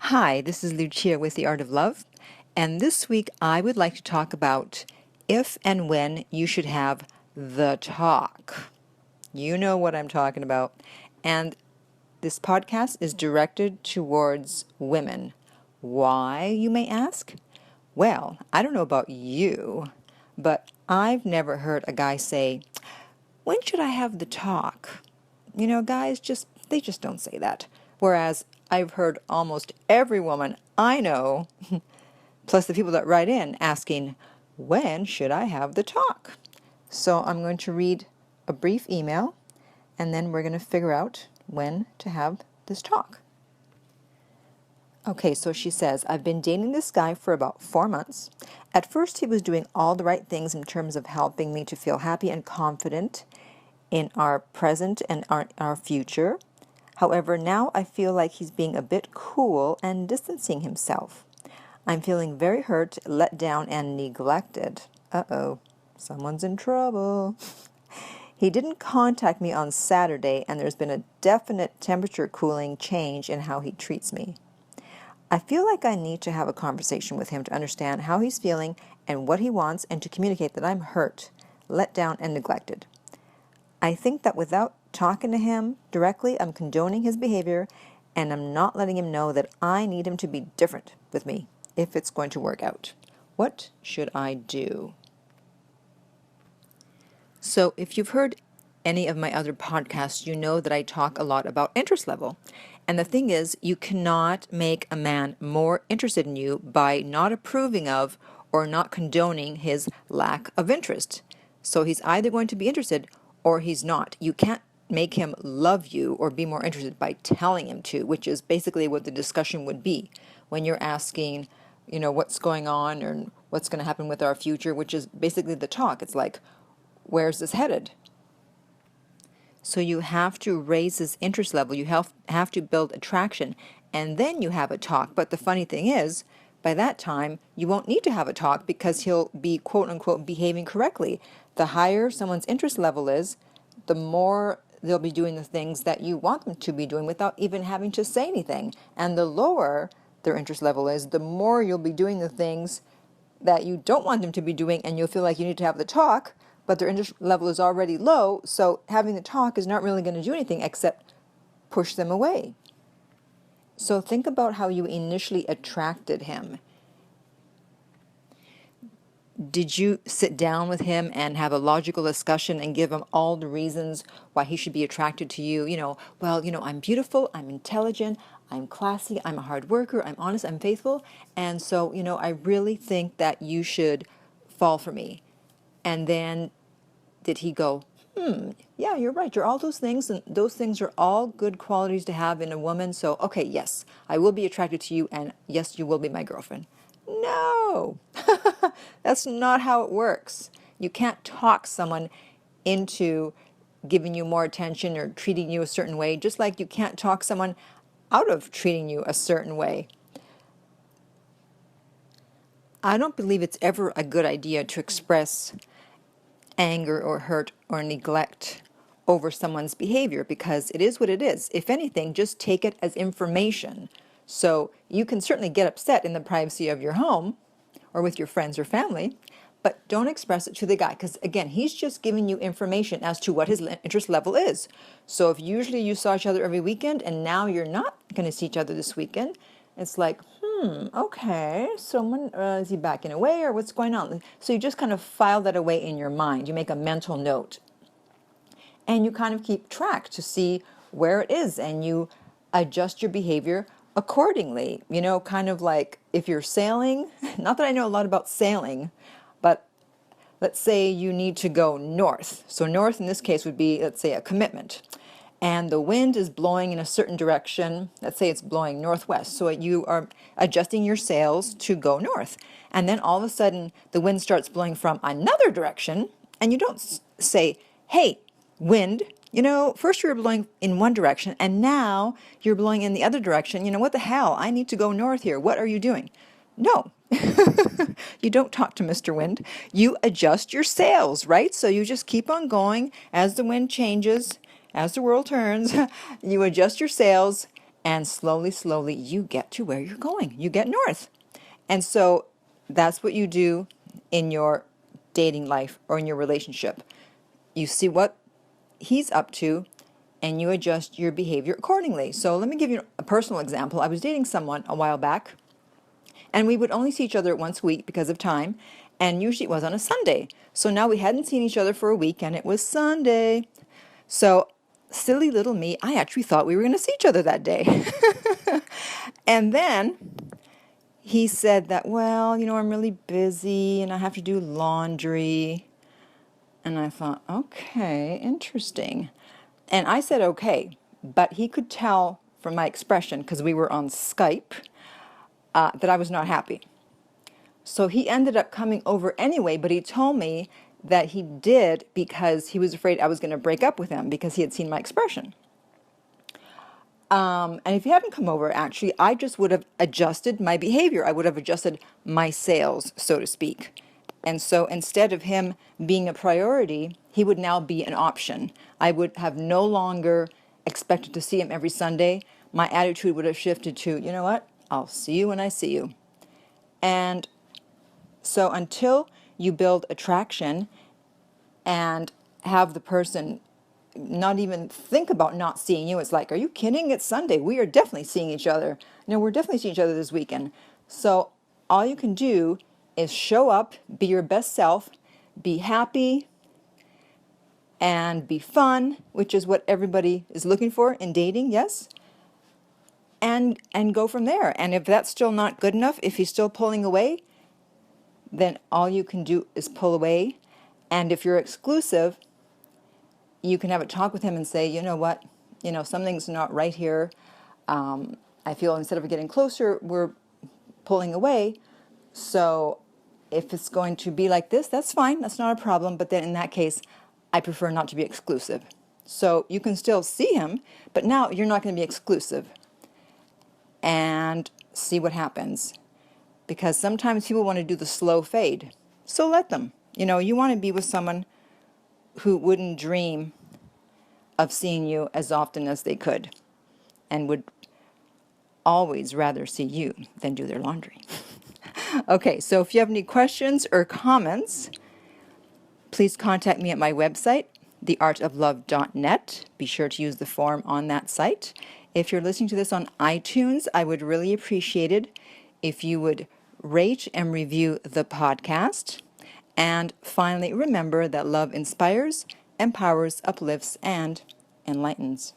Hi, this is Lucia with The Art of Love, and this week I would like to talk about if and when you should have the talk. You know what I'm talking about. And this podcast is directed towards women. Why, you may ask? Well, I don't know about you, but I've never heard a guy say, "When should I have the talk?" Guys they just don't say that. Whereas I've heard almost every woman I know, plus the people that write in, asking, "When should I have the talk?" So I'm going to read a brief email, and then we're going to figure out when to have this talk. Okay, so she says, "I've been dating this guy for about 4 months. At first, he was doing all the right things in terms of helping me to feel happy and confident in our present and our future. However, now I feel like he's being a bit cool and distancing himself. I'm feeling very hurt, let down, and neglected." Uh-oh, someone's in trouble. "He didn't contact me on Saturday, and there's been a definite temperature cooling change in how he treats me. I feel like I need to have a conversation with him to understand how he's feeling and what he wants, and to communicate that I'm hurt, let down, and neglected. I think that without talking to him directly, I'm condoning his behavior, and I'm not letting him know that I need him to be different with me if it's going to work out. What should I do?" So if you've heard any of my other podcasts, you know that I talk a lot about interest level. And the thing is, you cannot make a man more interested in you by not approving of or not condoning his lack of interest. So he's either going to be interested or he's not. You can't make him love you or be more interested by telling him to, which is basically what the discussion would be when you're asking, what's going on or what's going to happen with our future, which is basically the talk. It's like, where's this headed? So you have to raise his interest level. You have to build attraction, and then you have a talk. But the funny thing is, by that time, you won't need to have a talk because he'll be, quote unquote, behaving correctly. The higher someone's interest level is, the more they'll be doing the things that you want them to be doing without even having to say anything. And the lower their interest level is, the more you'll be doing the things that you don't want them to be doing, and you'll feel like you need to have the talk, but their interest level is already low, so having the talk is not really going to do anything except push them away. So think about how you initially attracted him. Did you sit down with him and have a logical discussion and give him all the reasons why he should be attracted to you? I'm beautiful, I'm intelligent, I'm classy, I'm a hard worker, I'm honest, I'm faithful, and so, I really think that you should fall for me. And then did he go, yeah, you're right, you're all those things, and those things are all good qualities to have in a woman, so, okay, yes, I will be attracted to you, and yes, you will be my girlfriend. No, that's not how it works. You can't talk someone into giving you more attention or treating you a certain way, just like you can't talk someone out of treating you a certain way. I don't believe it's ever a good idea to express anger or hurt or neglect over someone's behavior, because it is what it is. If anything, just take it as information. So you can certainly get upset in the privacy of your home or with your friends or family, but don't express it to the guy, because again, he's just giving you information as to what his interest level is. So if usually you saw each other every weekend and now you're not going to see each other this weekend, it's like, okay, someone, is he backing away or what's going on? So you just kind of file that away in your mind. You make a mental note. And you kind of keep track to see where it is, and you adjust your behavior accordingly. Kind of like if you're sailing, not that I know a lot about sailing, but let's say you need to go north. So north in this case would be, let's say, a commitment. And the wind is blowing in a certain direction. Let's say it's blowing northwest. So you are adjusting your sails to go north. And then all of a sudden, the wind starts blowing from another direction. And you don't say, "Hey, wind, first you were blowing in one direction, and now you're blowing in the other direction. What the hell? I need to go north here. What are you doing?" No. You don't talk to Mr. Wind. You adjust your sails, right? So you just keep on going as the wind changes. As the world turns, you adjust your sails And slowly, slowly, you get to where you're going. You get north. And so that's what you do in your dating life or in your relationship. You see what he's up to and you adjust your behavior accordingly. So let me give you a personal example. I was dating someone a while back, and we would only see each other once a week because of time, and usually it was on a Sunday. So now we hadn't seen each other for a week, and it was Sunday. So silly little me, I actually thought we were going to see each other that day. And then he said that, well, I'm really busy and I have to do laundry. And I thought, okay, interesting. And I said, okay, but he could tell from my expression, because we were on Skype, that I was not happy. So he ended up coming over anyway, but he told me that he did because he was afraid I was going to break up with him because he had seen my expression. And if he hadn't come over, actually, I just would have adjusted my behavior. I would have adjusted my sails, so to speak. And so instead of him being a priority, he would now be an option. I would have no longer expected to see him every Sunday. My attitude would have shifted to, you know what? I'll see you when I see you. And so until you build attraction and have the person not even think about not seeing you, it's like, are you kidding? It's Sunday. We are definitely seeing each other. No, we're definitely seeing each other this weekend. So all you can do is show up, be your best self, be happy, and be fun, which is what everybody is looking for in dating, yes? And go from there. And if that's still not good enough, if he's still pulling away, then all you can do is pull away. And if you're exclusive, you can have a talk with him and say, you know what, something's not right here. I feel instead of getting closer, we're pulling away. So if it's going to be like this, that's fine. That's not a problem. But then in that case, I prefer not to be exclusive. So you can still see him, but now you're not going to be exclusive. And see what happens. Because sometimes people want to do the slow fade. So let them. You want to be with someone who wouldn't dream of seeing you as often as they could and would always rather see you than do their laundry. Okay, so if you have any questions or comments, please contact me at my website, theartoflove.net. Be sure to use the form on that site. If you're listening to this on iTunes, I would really appreciate it if you would rate and review the podcast. And finally, remember that love inspires, empowers, uplifts, and enlightens.